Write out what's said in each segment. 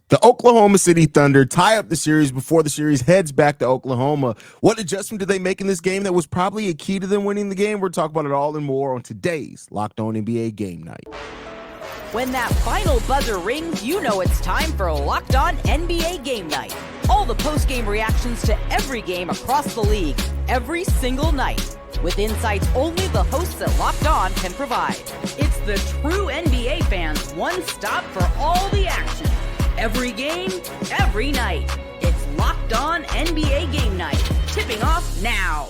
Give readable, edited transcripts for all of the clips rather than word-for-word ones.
The Oklahoma City Thunder tie up the series before the series heads back to Oklahoma. What adjustment did they make in this game that was probably a key to them winning the game? We're talking about it all and more on today's Locked On NBA Game Night. When that final buzzer rings, you know it's time for Locked On NBA Game Night. All the post-game reactions to every game across the league, every single night, with insights only the hosts at Locked On can provide. It's the true NBA fans' one stop for all the action. Every game, every night. It's Locked On NBA Game Night. Tipping off now.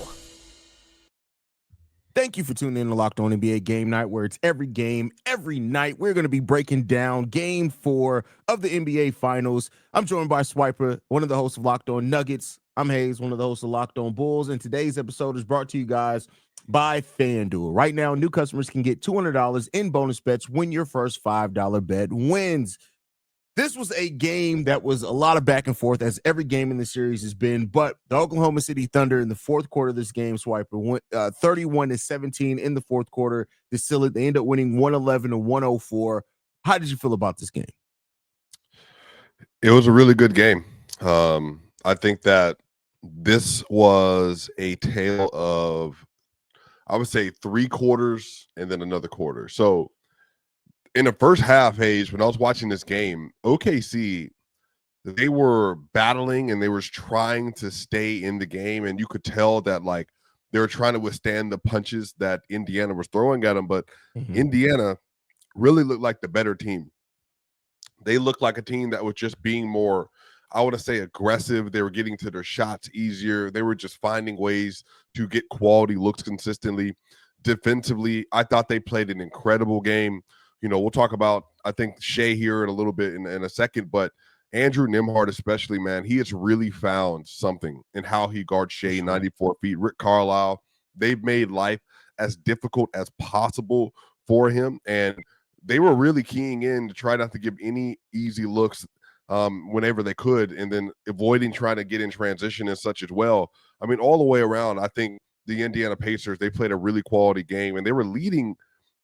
Thank you for tuning in to Locked On NBA Game Night, where it's every game, every night. We're going to be breaking down Game 4 of the NBA Finals. I'm joined by Swiper, one of the hosts of Locked On Nuggets. I'm Hayes, one of the hosts of Locked On Bulls, and today's episode is brought to you guys by FanDuel. Right now, new customers can get $200 in bonus bets when your first $5 bet wins. This was a game that was a lot of back and forth, as every game in the series has been, but the Oklahoma City Thunder in the fourth quarter of this game, Swiper, went 31-17 in the fourth quarter. They end up winning 111-104. How did you feel about this game? It was a really good game. I think that this was a tale of, I would say, 3 quarters and then another quarter. So in the first half, Hayes, when I was watching this game, OKC, they were battling and they were trying to stay in the game, and you could tell that like they were trying to withstand the punches that Indiana was throwing at them. But Indiana really looked like the better team. They looked like a team that was just being more, I want to say, aggressive. They were getting to their shots easier. They were just finding ways to get quality looks consistently. Defensively, I thought they played an incredible game. You know, we'll talk about, I think, Shea here in a little bit in a second, but Andrew Nembhard especially, man, he has really found something in how he guards Shea 94 feet. Rick Carlisle, they've made life as difficult as possible for him, and they were really keying in to try not to give any easy looks whenever they could, and then avoiding trying to get in transition and such as well. I mean, all the way around, I think the Indiana Pacers, they played a really quality game, and they were leading.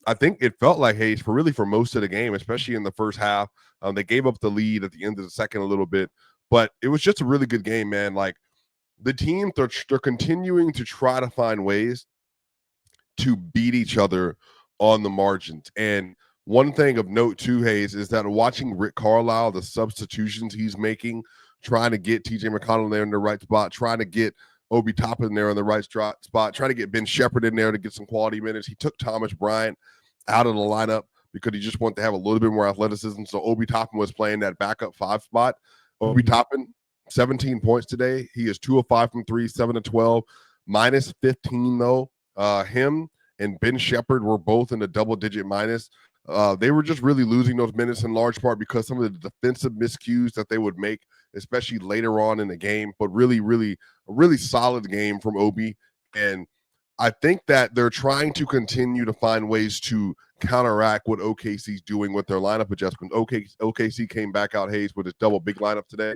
I think it felt like Hayes for most of the game, especially in the first half. They gave up the lead at the end of the second a little bit, but it was just a really good game, man. Like the team, they're continuing to try to find ways to beat each other on the margins. And one thing of note too, Hayes, is that watching Rick Carlisle, the substitutions he's making, trying to get TJ McConnell there in the right spot, trying to get Obi Toppin there in the right spot, trying to get Ben Shepherd in there to get some quality minutes. He took Thomas Bryant out of the lineup because he just wanted to have a little bit more athleticism. So Obi Toppin was playing that backup 5 spot. Obi Toppin, 17 points today. He is 2 of 5 from 3, 7 of 12, minus 15 though. Him and Ben Shepherd were both in a double-digit minus. They were just really losing those minutes in large part because some of the defensive miscues that they would make, especially later on in the game. But really, a really solid game from Obi. And I think that they're trying to continue to find ways to counteract what OKC's doing with their lineup adjustments. OKC came back out, Hayes, with his double big lineup today,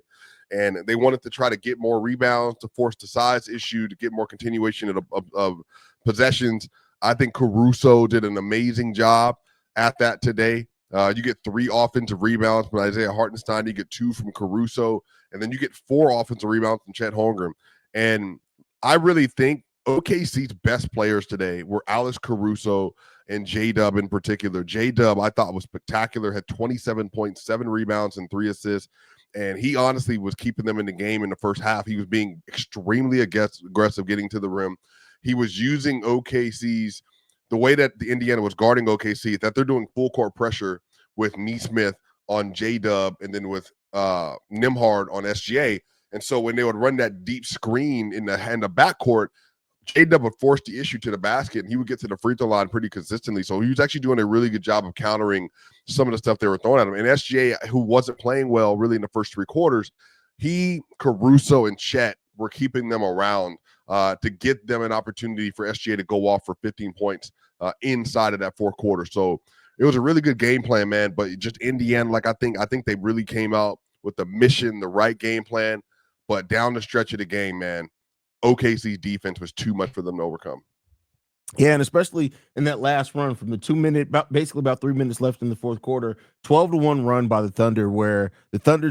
and they wanted to try to get more rebounds, to force the size issue, to get more continuation of possessions. I think Caruso did an amazing job at that today. You get 3 offensive rebounds from Isaiah Hartenstein. You get 2 from Caruso, and then you get 4 offensive rebounds from Chet Holmgren. And I really think OKC's best players today were Alex Caruso and J-Dub in particular. J-Dub, I thought, was spectacular, had 27.7 rebounds and 3 assists, and he honestly was keeping them in the game in the first half. He was being extremely aggressive getting to the rim. He was using OKC's, the way that the Indiana was guarding OKC, that they're doing full court pressure with Nesmith on J-Dub and then with Nembhard on SGA. And so when they would run that deep screen in the backcourt, J-Dub would force the issue to the basket, and he would get to the free throw line pretty consistently. So he was actually doing a really good job of countering some of the stuff they were throwing at him. And SGA, who wasn't playing well really in the first 3 quarters, Caruso, and Chet were keeping them around to get them an opportunity for SGA to go off for 15 points inside of that 4th quarter. So it was a really good game plan, man. But just Indiana, like I think they really came out with the mission, the right game plan. But down the stretch of the game, man, OKC's defense was too much for them to overcome. Yeah, and especially in that last run from the 2 minute, basically about 3 minutes left in the fourth quarter, 12-1 run by the Thunder, where the Thunder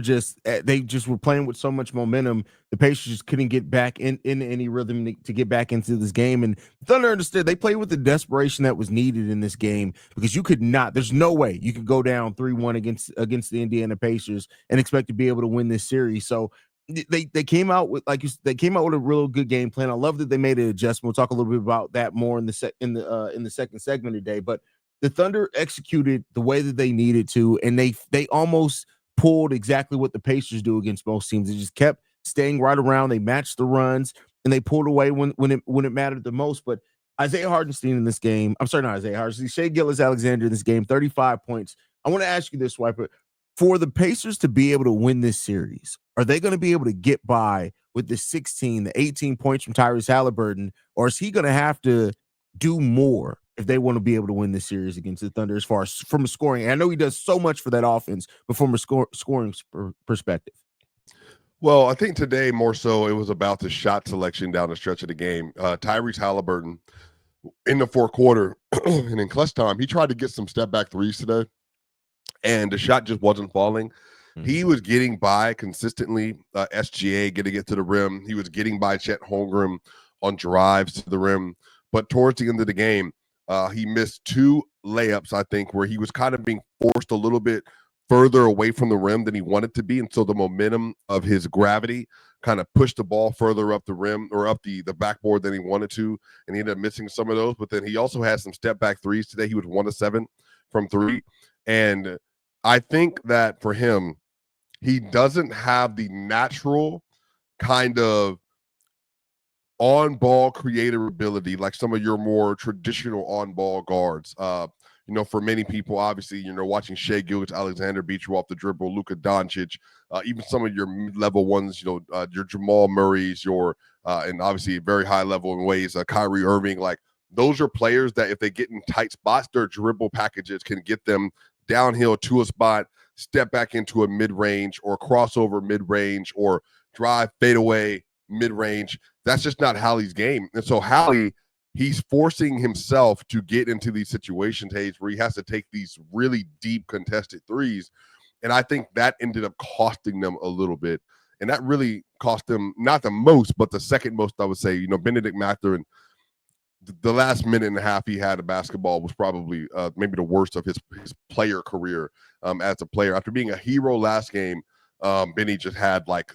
they just were playing with so much momentum. The Pacers just couldn't get back in any rhythm to get back into this game. And the Thunder understood they played with the desperation that was needed in this game because you could not, there's no way you could go down 3-1 against the Indiana Pacers and expect to be able to win this series. So they came out with they came out with a real good game plan. I love that they made an adjustment. We'll talk a little bit about that more in the second segment today. But the Thunder executed the way that they needed to, and they almost pulled exactly what the Pacers do against most teams. They just kept staying right around. They matched the runs, and they pulled away when it mattered the most. But Isaiah Hartenstein in this game, I'm sorry, not Isaiah Hartenstein, Shai Gilgeous-Alexander in this game, 35 points. I want to ask you this, Swiper. For the Pacers to be able to win this series, are they going to be able to get by with the 18 points from Tyrese Halliburton, or is he going to have to do more if they want to be able to win this series against the Thunder as far as from a scoring? And I know he does so much for that offense, but from a scoring perspective. Well, I think today more so it was about the shot selection down the stretch of the game. Tyrese Halliburton in the fourth quarter and in clutch time, he tried to get some step back threes today, and the shot just wasn't falling. He was getting by consistently, SGA getting it to the rim. He was getting by Chet Holmgren on drives to the rim. But towards the end of the game, he missed 2 layups, I think, where he was kind of being forced a little bit further away from the rim than he wanted to be. And so the momentum of his gravity kind of pushed the ball further up the rim or up the backboard than he wanted to. And he ended up missing some of those. But then he also had some step back threes today. He was 1 of 7 from 3. And I think that for him, he doesn't have the natural kind of on-ball creative ability like some of your more traditional on-ball guards. For many people, obviously, watching Shai Gilgeous-Alexander beat you off the dribble, Luka Doncic, even some of your mid-level ones, your Jamal Murray's, and obviously very high level in ways, Kyrie Irving, like those are players that if they get in tight spots, their dribble packages can get them downhill to a spot, step back into a mid-range or crossover mid-range or drive fadeaway mid-range. That's just not Hallie's game. And so Hallie, he's forcing himself to get into these situations, Hayes, where he has to take these really deep contested threes. And I think that ended up costing them a little bit. And that really cost them not the most, but the second most, I would say. Benedict Mathurin, the last minute and a half he had of basketball was probably maybe the worst of his player career as a player. After being a hero last game, Benny just had like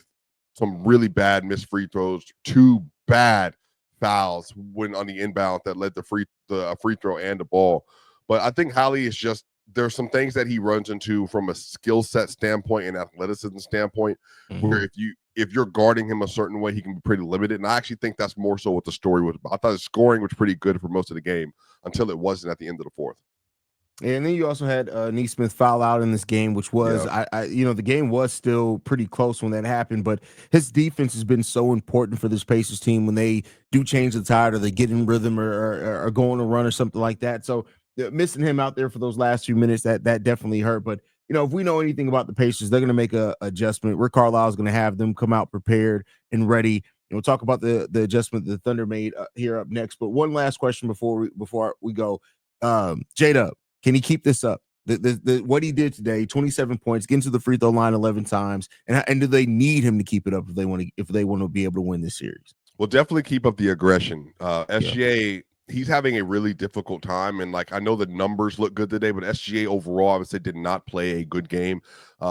some really bad missed free throws, 2 bad fouls when on the inbound that led to free throw and the ball. But I think Hallie is just, there's some things that he runs into from a skill set standpoint and athleticism standpoint, where if you're guarding him a certain way, he can be pretty limited. And I actually think that's more so what the story was about. I thought his scoring was pretty good for most of the game until it wasn't at the end of the fourth. And then you also had Nesmith foul out in this game, which was, the game was still pretty close when that happened. But his defense has been so important for this Pacers team when they do change the tide or they get in rhythm or go on a run or something like that. So missing him out there for those last few minutes, that definitely hurt. But, if we know anything about the Pacers, they're going to make a adjustment. Rick Carlisle is going to have them come out prepared and ready. And we'll talk about the adjustment the Thunder made here up next. But one last question before we go. J-Dub, can he keep this up? What he did today, 27 points, getting to the free throw line 11 times, and do they need him to keep it up if they want to be able to win this series? Well, definitely keep up the aggression. SGA, he's having a really difficult time, and I know the numbers look good today, but SGA overall, I would say, did not play a good game.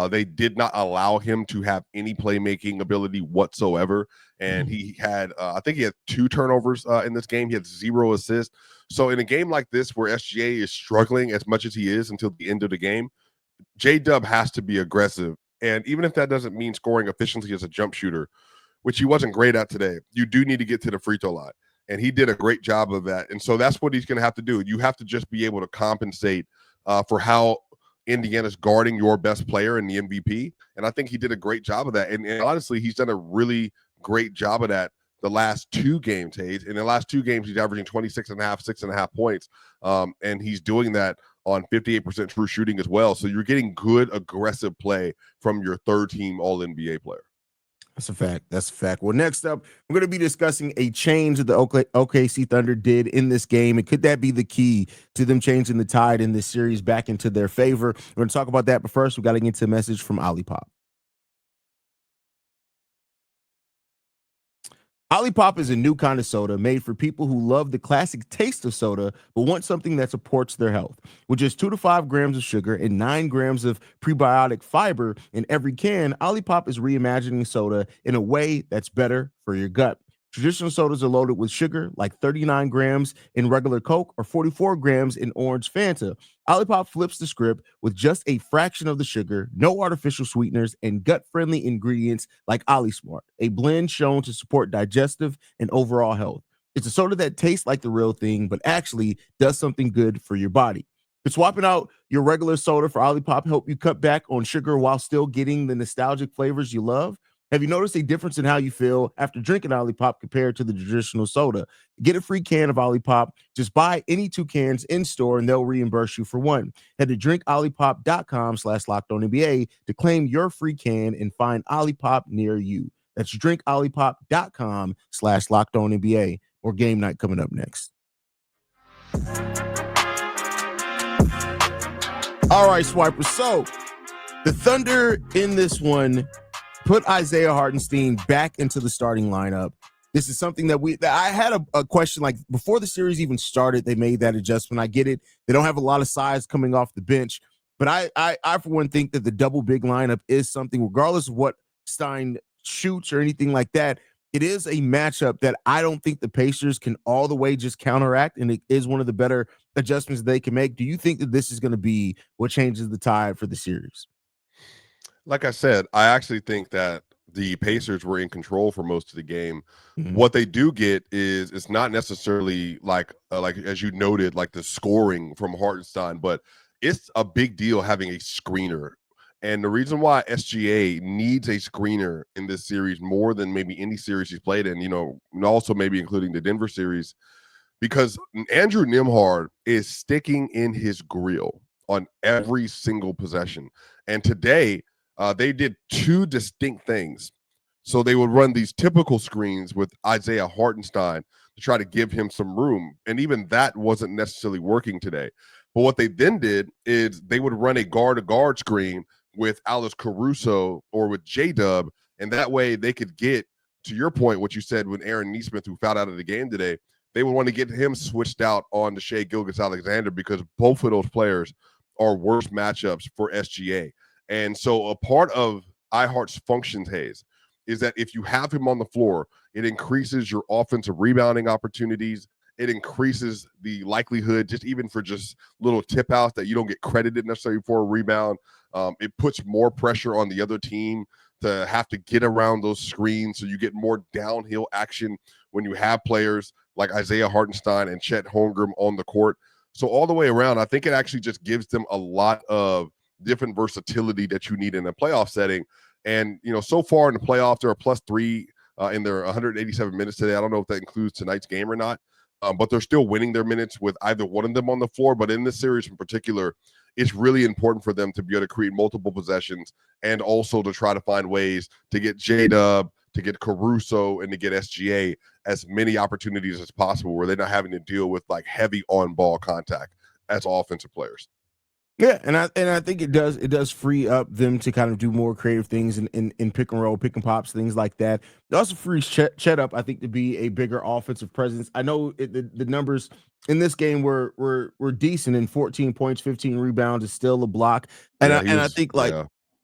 They did not allow him to have any playmaking ability whatsoever, and he had, I think he had 2 turnovers in this game. He had 0 assists. So in a game like this where SGA is struggling as much as he is until the end of the game, J-Dub has to be aggressive. And even if that doesn't mean scoring efficiently as a jump shooter, which he wasn't great at today, you do need to get to the free throw line. And he did a great job of that. And so that's what he's going to have to do. You have to just be able to compensate for how Indiana's guarding your best player in the MVP. And I think he did a great job of that. And honestly, he's done a really great job of that the last 2 games, Hayes. In the last 2 games, he's averaging 6.5 points. And he's doing that on 58% true shooting as well. So you're getting good, aggressive play from your third-team All-NBA player. That's a fact. That's a fact. Well, next up, we're going to be discussing a change that the OKC Thunder did in this game. And could that be the key to them changing the tide in this series back into their favor? We're going to talk about that. But first, we got to get to a message from Olipop. Olipop is a new kind of soda made for people who love the classic taste of soda but want something that supports their health. With just 2 to 5 grams of sugar and 9 grams of prebiotic fiber in every can, Olipop is reimagining soda in a way that's better for your gut. Traditional sodas are loaded with sugar, like 39 grams in regular Coke or 44 grams in orange Fanta. Olipop flips the script with just a fraction of the sugar, no artificial sweeteners, and gut-friendly ingredients like OliSmart, a blend shown to support digestive and overall health. It's a soda that tastes like the real thing, but actually does something good for your body. Could swapping out your regular soda for Olipop help you cut back on sugar while still getting the nostalgic flavors you love? Have you noticed a difference in how you feel after drinking Olipop compared to the traditional soda? Get a free can of Olipop. Just buy any 2 cans in store and they'll reimburse you for 1. Head to drinkolipop.com/LockedOnNBA to claim your free can and find Olipop near you. That's drinkolipop.com/LockedOnNBA. Or game night coming up next. All right, Swiper. So the Thunder in this one put Isaiah Hartenstein back into the starting lineup. This is something that I had a question, like before the series even started, they made that adjustment. I get it. They don't have a lot of size coming off the bench, but I for one think that the double big lineup is something, regardless of what Stein shoots or anything like that. It is a matchup that I don't think the Pacers can all the way just counteract, and it is one of the better adjustments they can make. Do you think that this is going to be what changes the tide for the series? Like I said, I actually think that the Pacers were in control for most of the game. Mhm. What they do get is it's not necessarily like as you noted, like the scoring from Hartenstein, but it's a big deal having a screener. And the reason why SGA needs a screener in this series more than maybe any series he's played in, and also maybe including the Denver series, because Andrew Nembhard is sticking in his grill on every single possession. And today, they did 2 distinct things. So they would run these typical screens with Isaiah Hartenstein to try to give him some room. And even that wasn't necessarily working today. But what they then did is they would run a guard-to-guard screen with Alice Caruso or with J-Dub. And that way they could get, to your point, what you said with Aaron Nesmith, who fouled out of the game today, they would want to get him switched out on to Shai Gilgeous-Alexander because both of those players are worse matchups for SGA. And so a part of iHeart's functions, Hayes, is that if you have him on the floor, it increases your offensive rebounding opportunities. It increases the likelihood, just even for just little tip outs, that you don't get credited necessarily for a rebound. It puts more pressure on the other team to have to get around those screens, so you get more downhill action when you have players like Isaiah Hartenstein and Chet Holmgren on the court. So all the way around, I think it actually just gives them a lot of different versatility that you need in a playoff setting. And, so far in the playoffs, they're a +3 in their 187 minutes today. I don't know if that includes tonight's game or not, but they're still winning their minutes with either one of them on the floor. But in this series in particular, it's really important for them to be able to create multiple possessions and also to try to find ways to get J-Dub, to get Caruso, and to get SGA as many opportunities as possible where they're not having to deal with like heavy on-ball contact as offensive players. Yeah, and I think it does free up them to kind of do more creative things in pick and roll, pick and pops, things like that. It also frees Chet up, I think, to be a bigger offensive presence. I know the numbers in this game were decent. In 14 points, 15 rebounds is still a block, and I think like.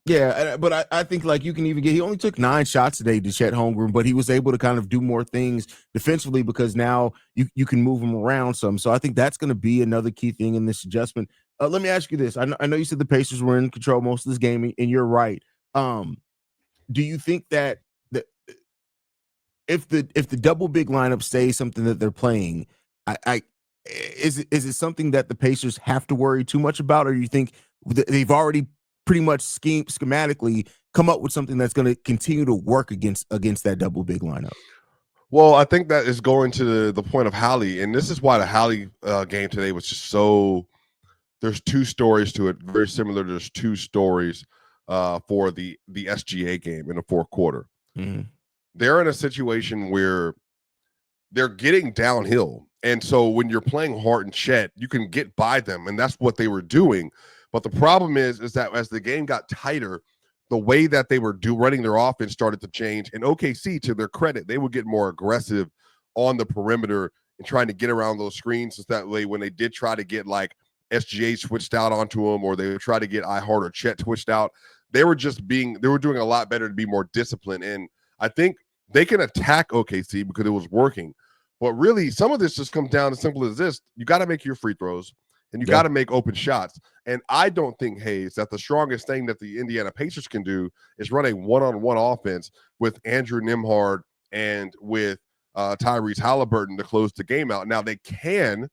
Yeah, but I think like you can even he only took 9 shots today to Chet Holmgren, but he was able to kind of do more things defensively because now you can move him around some. So I think that's going to be another key thing in this adjustment. Let me ask you this. I know you said the Pacers were in control most of this game, and you're right. Do you think that if the double big lineup stays something that they're playing, is it something that the Pacers have to worry too much about, or you think they've already pretty much schematically come up with something that's going to continue to work against that double big lineup? Well, I think that is going to the point of Hallie, and this is why the Hallie game today was just so. There's 2 stories to it, very similar. There's 2 stories for the SGA game in the fourth quarter. they're in a situation where they're getting downhill. And so when you're playing Hart and Chet, you can get by them, and that's what they were doing. But the problem is that as the game got tighter, the way that they were running their offense started to change. And OKC, to their credit, they would get more aggressive on the perimeter and trying to get around those screens. So that way, when they did try to get like SGA switched out onto them, or they would try to get Hart or Chet switched out, they were doing a lot better to be more disciplined. And I think they can attack OKC because it was working. But really, some of this just comes down as simple as this. You got to make your free throws, and you got to make open shots. And I don't think, Hayes, that the strongest thing that the Indiana Pacers can do is run a one-on-one offense with Andrew Nembhard and with Tyrese Halliburton to close the game out. Now, they can,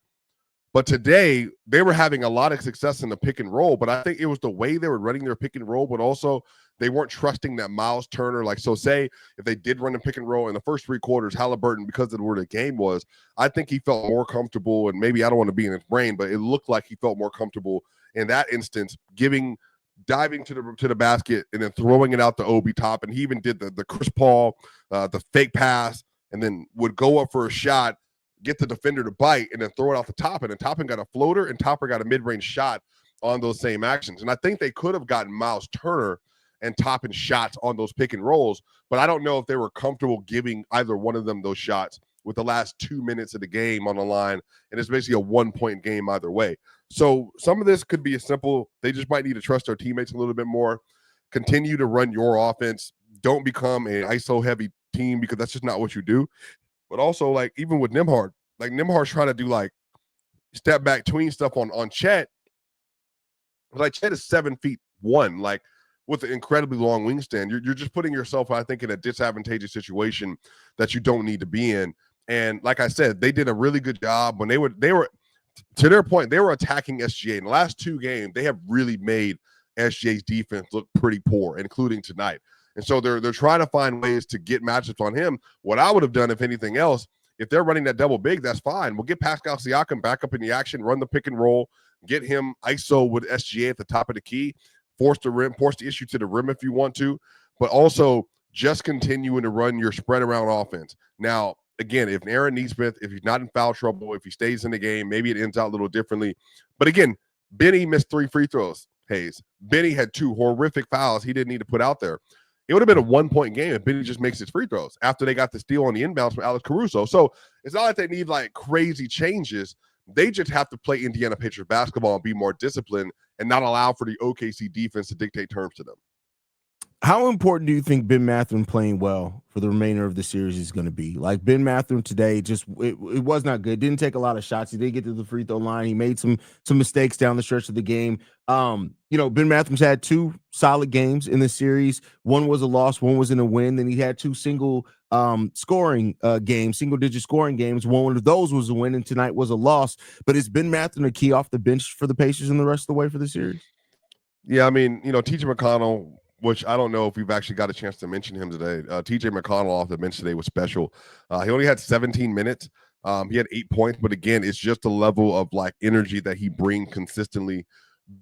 but today they were having a lot of success in the pick and roll. But I think it was the way they were running their pick and roll, but also they weren't trusting that Miles Turner. Like, so say if they did run a pick and roll in the first 3 quarters, Halliburton, because of where the game was, I think he felt more comfortable. And maybe I don't want to be in his brain, but it looked like he felt more comfortable in that instance, diving to the basket and then throwing it out the Obi top. And he even did the Chris Paul, the fake pass, and then would go up for a shot, get the defender to bite, and then throw it off the top. And then Toppin got a floater, and Topper got a mid-range shot on those same actions. And I think they could have gotten Miles Turner and Toppin shots on those pick and rolls, but I don't know if they were comfortable giving either one of them those shots with the last 2 minutes of the game on the line. And it's basically a 1-point game either way. So some of this could be as simple. They just might need to trust their teammates a little bit more, continue to run your offense. Don't become an ISO heavy team, because that's just not what you do. But also, like, even with Nembhard, like Nembhard's trying to do like step back tween stuff on Chet. Like, Chet is 7'1", like, with an incredibly long wingspan. You're just putting yourself, I think, in a disadvantageous situation that you don't need to be in. And like I said, they did a really good job when they were to their point, they were attacking SGA. In the last 2 games, they have really made SGA's defense look pretty poor, including tonight. And so they're trying to find ways to get matchups on him. What I would have done, if anything else, if they're running that double big, that's fine. We'll get Pascal Siakam back up in the action, run the pick and roll, get him ISO with SGA at the top of the key, force the issue to the rim if you want to, but also just continuing to run your spread around offense. Now, again, if Aaron Nesmith, if he's not in foul trouble, if he stays in the game, maybe it ends out a little differently. But again, Benny missed 3 free throws, Hayes. Benny had 2 horrific fouls he didn't need to put out there. It would have been a 1-point game if Benny just makes his free throws after they got the steal on the inbounds from Alex Caruso. So it's not like they need like crazy changes. They just have to play Indiana Pacers basketball and be more disciplined and not allow for the OKC defense to dictate terms to them. How important do you think Ben Mathurin playing well for the remainder of the series is going to be? Like, Ben Mathurin today, just it was not good. Didn't take a lot of shots. He did get to the free throw line. He made some mistakes down the stretch of the game. Ben Mathurin's had 2 solid games in the series. One was a loss, one was in a win. Then he had 2 single-digit scoring games. One of those was a win, and tonight was a loss. But is Ben Mathurin a key off the bench for the Pacers in the rest of the way for the series? Yeah, I mean, TJ McConnell, which I don't know if we've actually got a chance to mention him today. TJ McConnell off the bench today was special. He only had 17 minutes. He had 8 points, but again, it's just a level of like energy that he brings consistently.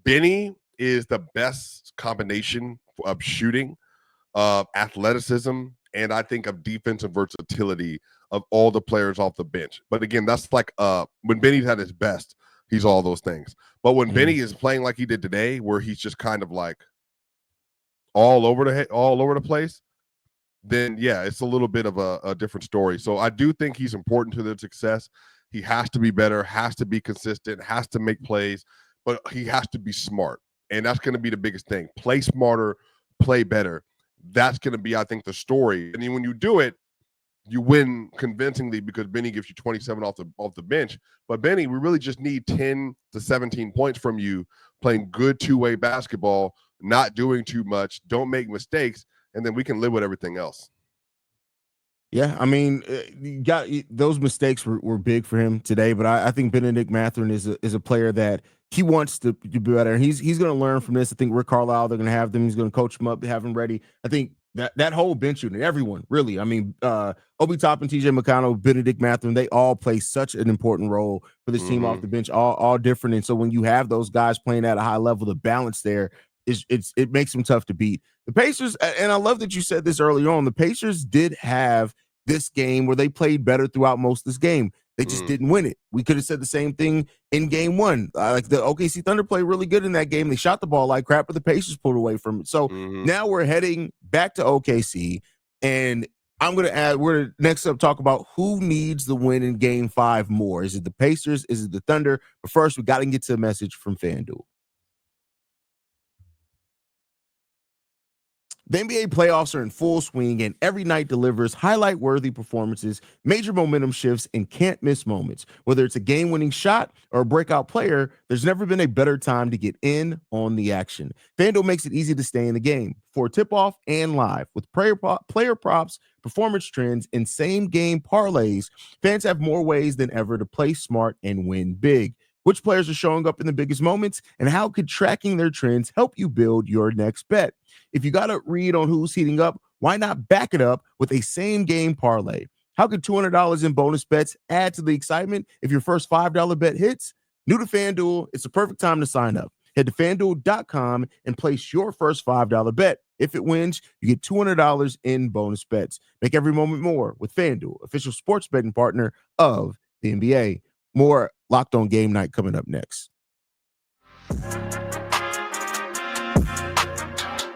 Benny is the best combination of shooting, athleticism, and I think of defensive versatility of all the players off the bench. But again, that's like when Benny's at his best, he's all those things. But when Benny is playing like he did today, where he's just kind of like all over the place, then yeah, it's a little bit of a different story. So I do think he's important to their success. He has to be better, has to be consistent, has to make plays, but he has to be smart. And that's going to be the biggest thing. Play smarter, play better. That's going to be, I think, the story. And then when you do it, you win convincingly because Benny gives you 27 off the bench. But Benny, we really just need 10 to 17 points from you, playing good two-way basketball, not doing too much, don't make mistakes, and then we can live with everything else. Yeah, I mean, those mistakes were big for him today, but I think Benedict Mathurin is a player that he wants to do better. He's going to learn from this. I think Rick Carlisle, they're going to have them. He's going to coach him up, have him ready. I think that whole bench unit, everyone, really. I mean, Obi Toppin, TJ McConnell, Benedict Mathurin, they all play such an important role for this team off the bench, all different. And so when you have those guys playing at a high level, the balance there it makes them tough to beat. The Pacers, and I love that you said this earlier on. The Pacers did have this game where they played better throughout most of this game. They just didn't win it. We could have said the same thing in game one. Like the OKC Thunder played really good in that game. They shot the ball like crap, but the Pacers pulled away from it. So now we're heading back to OKC, and we're gonna next up talk about who needs the win in game 5 more. Is it the Pacers? Is it the Thunder? But first, we got to get to a message from FanDuel. The NBA playoffs are in full swing, and every night delivers highlight-worthy performances, major momentum shifts, and can't-miss moments. Whether it's a game-winning shot or a breakout player, there's never been a better time to get in on the action. FanDuel makes it easy to stay in the game for tip-off and live. With player props, performance trends, and same-game parlays, fans have more ways than ever to play smart and win big. Which players are showing up in the biggest moments, and how could tracking their trends help you build your next bet? If you got a read on who's heating up, why not back it up with a same game parlay? How could $200 in bonus bets add to the excitement if your first $5 bet hits? New to FanDuel, it's the perfect time to sign up. Head to FanDuel.com and place your first $5 bet. If it wins, you get $200 in bonus bets. Make every moment more with FanDuel, official sports betting partner of the NBA. More Locked On Game Night coming up next.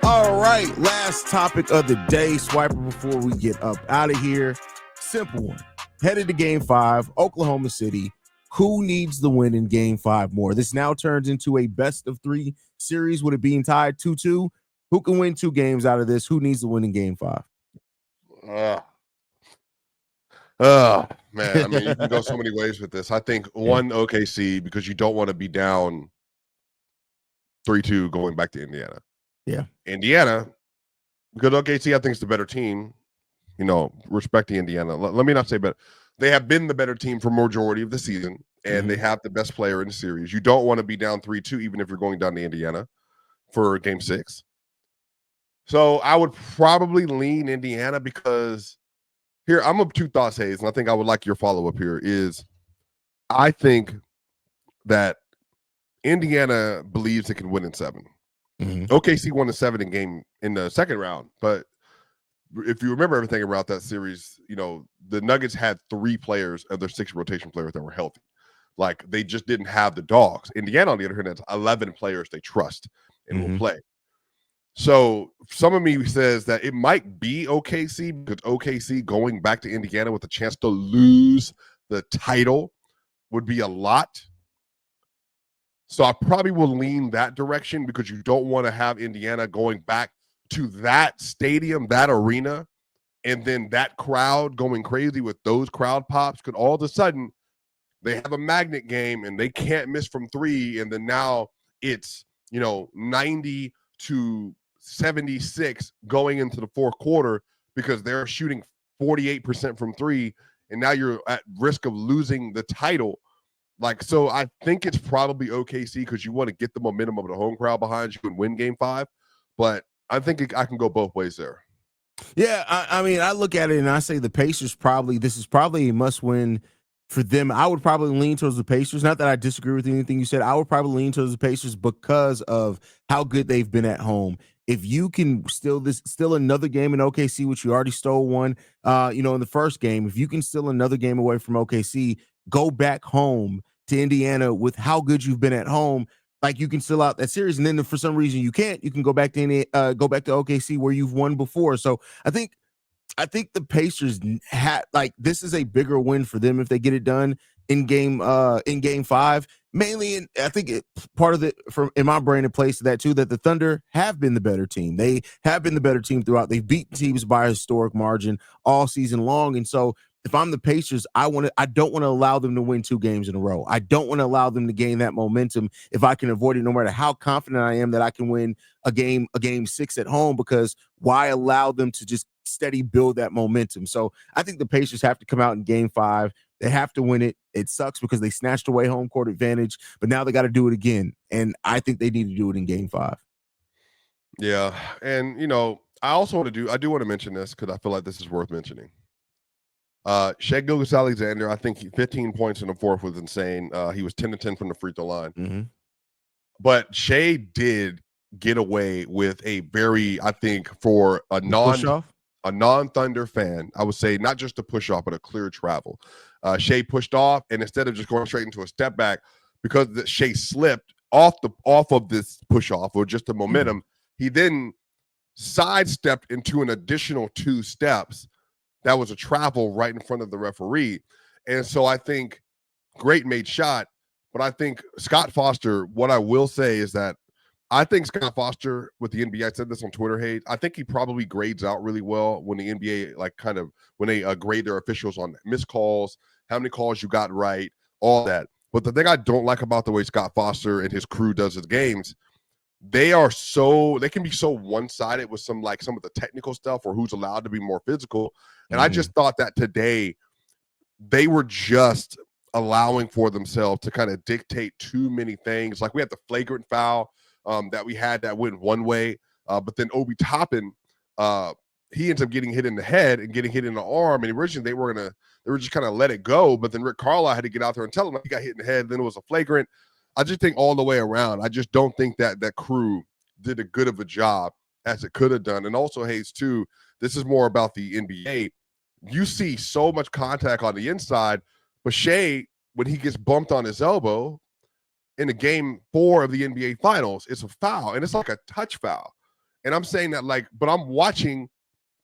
All right, last topic of the day, Swiper, before we get up out of here. Simple one. Headed to game 5, Oklahoma City. Who needs the win in game 5 more? This now turns into a best of 3 series with it being tied 2-2. Who can win 2 games out of this? Who needs the win in game 5? Man, I mean, you can go so many ways with this. I think one, OKC, because you don't want to be down 3-2 going back to Indiana. Yeah. Indiana, because OKC, I think, is the better team. You know, respecting Indiana. Let me not say better. They have been the better team for majority of the season, and they have the best player in the series. You don't want to be down 3-2, even if you're going down to Indiana for game 6. So I would probably lean Indiana because here, I'm of 2 thoughts, Hayes, and I think I would like your follow-up here is I think that Indiana believes it can win in 7. OKC won the 7 in the second round, but if you remember everything about that series, you know, the Nuggets had 3 players of their 6 rotation players that were healthy. Like, they just didn't have the dogs. Indiana, on the other hand, has 11 players they trust and will play. So some of me says that it might be OKC because OKC going back to Indiana with a chance to lose the title would be a lot. So I probably will lean that direction because you don't want to have Indiana going back to that stadium, that arena, and then that crowd going crazy with those crowd pops. Because all of a sudden they have a magnet game and they can't miss from 3. And then now it's, 90 to 76 going into the fourth quarter because they're shooting 48% from 3. And now you're at risk of losing the title. Like, so I think it's probably OKC because you want to get the momentum of the home crowd behind you and win game 5. But I think I can go both ways there. Yeah, I mean, I look at it and I say the Pacers this is probably a must win for them. I would probably lean towards the Pacers. Not that I disagree with anything you said. I would probably lean towards the Pacers because of how good they've been at home. If you can steal another game in OKC, which you already stole one, in the first game, if you can steal another game away from OKC, go back home to Indiana with how good you've been at home. Like, you can still out that series, and then if for some reason you can't, you can go back to OKC where you've won before. So I think the Pacers this is a bigger win for them if they get it done in game 5. Mainly, and I think part of it in my brain it plays to that too, that the Thunder have been the better team. They have been the better team throughout. They've beaten teams by a historic margin all season long, and so if I'm the Pacers, I don't want to allow them to win 2 games in a row. I don't want to allow them to gain that momentum if I can avoid it, no matter how confident I am that I can win a game 6 at home, because why allow them to just steady build that momentum? So I think the Pacers have to come out in game 5. They have to win it. It sucks because they snatched away home court advantage, but now they got to do it again. And I think they need to do it in game 5. Yeah. And, I do want to mention this because I feel like this is worth mentioning. Shai Gilgeous-Alexander, I think 15 points in the fourth was insane. He was 10-10 from the free throw line. But Shai did get away with a very, I think, for a non-Thunder fan, I would say not just a push off, but a clear travel. Shea pushed off, and instead of just going straight into a step back, because Shea slipped off of this push off or just the momentum, he then sidestepped into an additional 2 steps. That was a travel right in front of the referee. And so I think great made shot, but I think Scott Foster, what I will say is that I think Scott Foster with the NBA, I said this on Twitter, Hayes, I think he probably grades out really well when the NBA, like kind of when they grade their officials on missed calls, how many calls you got right, all that. But the thing I don't like about the way Scott Foster and his crew does his games, they can be so one-sided with some of the technical stuff or who's allowed to be more physical. And I just thought that today they were just allowing for themselves to kind of dictate too many things. Like we had the flagrant foul that we had that went one way, but then Obi Toppin, he ends up getting hit in the head and getting hit in the arm. And originally they were just kind of let it go, but then Rick Carlisle had to get out there and tell him he got hit in the head. Then it was a flagrant. I just think all the way around, I just don't think that crew did a good of a job as it could have done. And also, Hayes, too, this is more about the NBA. You see so much contact on the inside, but Shea, when he gets bumped on his elbow in the game 4 of the NBA Finals, it's a foul, and it's like a touch foul. And I'm saying that but I'm watching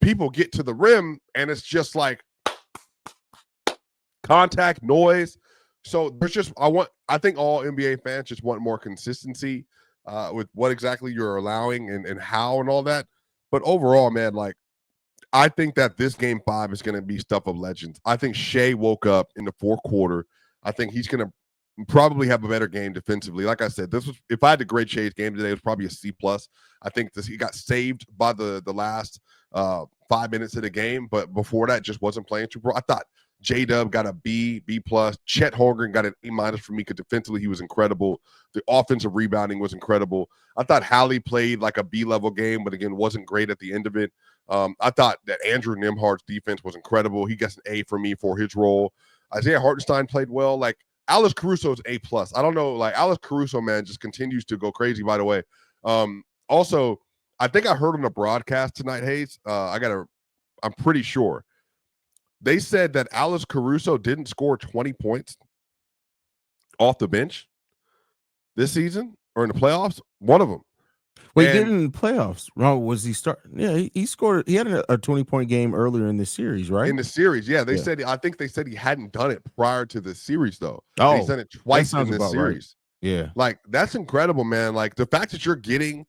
people get to the rim, and it's just like contact, noise. So there's just I think all NBA fans just want more consistency with what exactly you're allowing and how and all that. But overall, man, I think that this game 5 is going to be stuff of legends. I think Shea woke up in the 4th quarter. I think he's going to probably have a better game defensively. Like I said, if I had to grade Shea's game today, it was probably a C+. I think he got saved by the last 5 minutes of the game, but before that, just wasn't playing too bro. I thought J-Dub got a B+. Chet Holmgren got an A- for me because defensively he was incredible. The offensive rebounding was incredible. I thought Hallie played like a B-level game, but again, wasn't great at the end of it. I thought that Andrew Nembhard's defense was incredible. He gets an A for me for his role. Isaiah Hartenstein played well. Alex Caruso's A+. I don't know, Alex Caruso, man, just continues to go crazy, by the way. Also, I think I heard on the broadcast tonight, Hayes, I'm pretty sure. They said that Alex Caruso didn't score 20 points off the bench this season or in the playoffs. One of them. Well, he did in the playoffs. Wrong? Was he start? Yeah, he scored. He had a 20-point game earlier in the series, right? In the series, yeah. I think they said he hadn't done it prior to the series, though. Oh, he's done it twice in this series. Right. Yeah, that's incredible, man. The fact that you're getting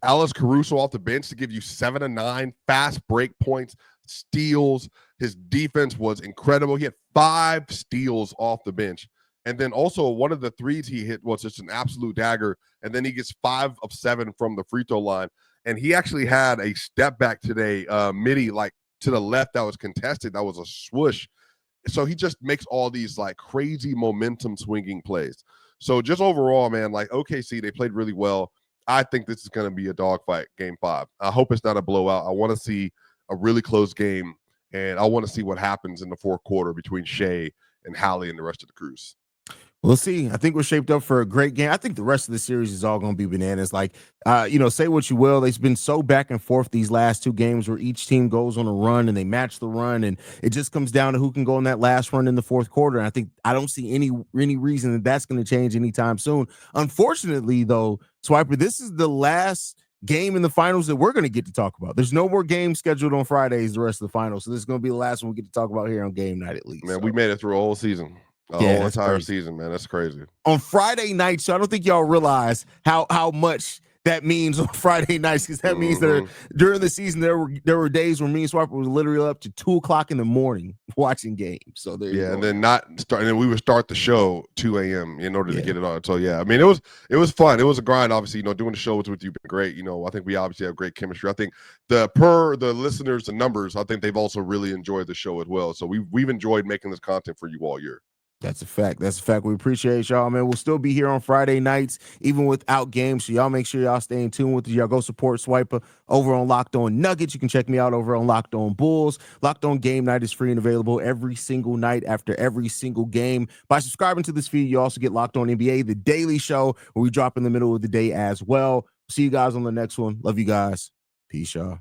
Alex Caruso off the bench to give you 7 to 9 fast break points, steals. His defense was incredible. He had 5 steals off the bench. And then also one of the threes he hit was just an absolute dagger. And then he gets 5 of 7 from the free throw line. And he actually had a step back today, midi, to the left that was contested. That was a swoosh. So he just makes all these crazy momentum swinging plays. So just overall, man, OKC, they played really well. I think this is going to be a dogfight, game 5. I hope it's not a blowout. I want to see a really close game, and I want to see what happens in the 4th quarter between Shea and Hallie and the rest of the crews. We'll see. I think we're shaped up for a great game. I think the rest of the series is all going to be bananas. Say what you will. It's been so back and forth these last 2 games where each team goes on a run and they match the run. And it just comes down to who can go on that last run in the 4th quarter. And I don't see any reason that that's going to change anytime soon. Unfortunately, though, Swiper, this is the last game in the finals that we're going to get to talk about. There's no more games scheduled on Fridays the rest of the finals. So this is going to be the last one we get to talk about here on game night, at least. Man, we made it through a whole season. The whole entire season, man. That's crazy. On Friday night, so I don't think y'all realize how much that means on Friday nights, because that means that during the season there were days where me and Swiper was literally up to 2:00 in the morning watching games. So there you go. And then we would start the show 2 a.m. in order to get it on. So yeah, I mean it was fun. It was a grind, obviously. Doing the shows with you been great. I think we obviously have great chemistry. I think the listeners, the numbers, I think they've also really enjoyed the show as well. So we've enjoyed making this content for you all year. That's a fact. We appreciate y'all, man. We'll still be here on Friday nights, even without games. So y'all make sure y'all stay in tune with us. Y'all go support Swiper over on Locked On Nuggets. You can check me out over on Locked On Bulls. Locked On Game Night is free and available every single night after every single game. By subscribing to this feed, you also get Locked On NBA, the daily show, where we drop in the middle of the day as well. See you guys on the next one. Love you guys. Peace, y'all.